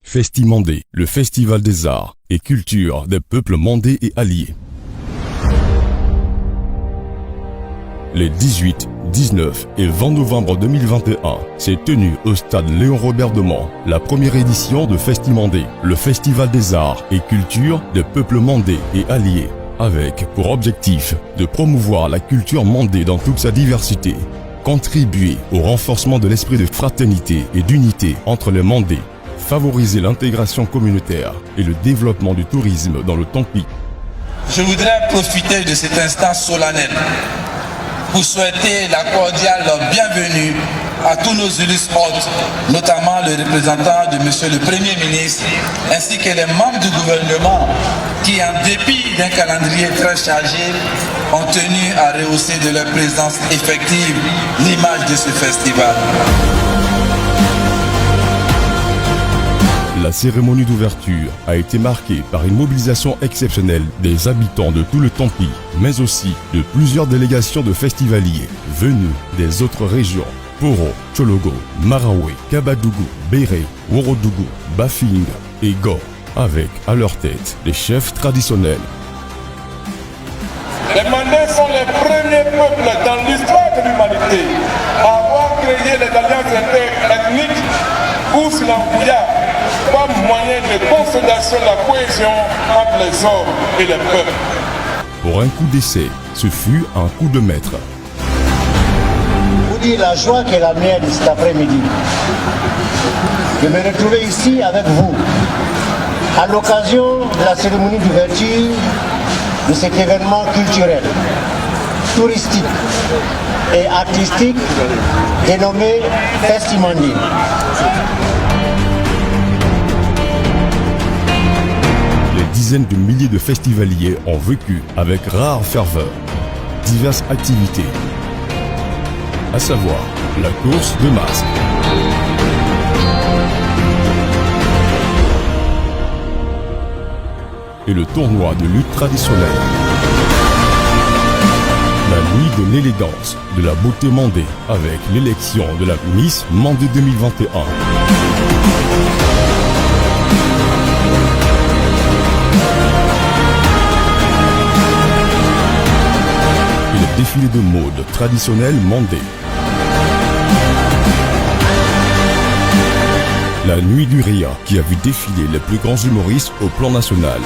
Festimandé, le festival des arts et cultures des peuples mandés et alliés. Les 18, 19 et 20 novembre 2021 s'est tenue au stade Léon-Robert de Mans la première édition de Festimandé, le festival des arts et cultures des peuples mandés et alliés, avec pour objectif de promouvoir la culture mandée dans toute sa diversité, contribuer au renforcement de l'esprit de fraternité et d'unité entre les mandés, favoriser l'intégration communautaire et le développement du tourisme dans le Tampi. Je voudrais profiter de cet instant solennel pour souhaiter la cordiale bienvenue à tous nos illustres hôtes, notamment le représentant de Monsieur le Premier ministre, ainsi que les membres du gouvernement qui, en dépit d'un calendrier très chargé, ont tenu à rehausser de leur présence effective l'image de ce festival. La cérémonie d'ouverture a été marquée par une mobilisation exceptionnelle des habitants de tout le Tampi, mais aussi de plusieurs délégations de festivaliers venus des autres régions, Poro, Tchologo, Marawe, Kabadougou, Béré, Worodougou, Bafing et Go, avec à leur tête les chefs traditionnels. Les Mandés sont les premiers peuples dans l'histoire de l'humanité à avoir créé les alliances interethniques ou Silambouya comme moyen de consolidation de la cohésion entre les hommes et les peuples. Pour un coup d'essai, ce fut un coup de maître. Je vous dis la joie qui est la mienne cet après-midi de me retrouver ici avec vous à l'occasion de la cérémonie d'ouverture de cet événement culturel, touristique et artistique dénommé Festimandé. Des dizaines de milliers de festivaliers ont vécu avec rare ferveur diverses activités, à savoir la course de masques, et le tournoi de lutte traditionnelle, la nuit de l'élégance, de la beauté mandée avec l'élection de la Miss Mandé 2021. Défilé de mode traditionnel mandé. La nuit du Ria qui a vu défiler les plus grands humoristes au plan national.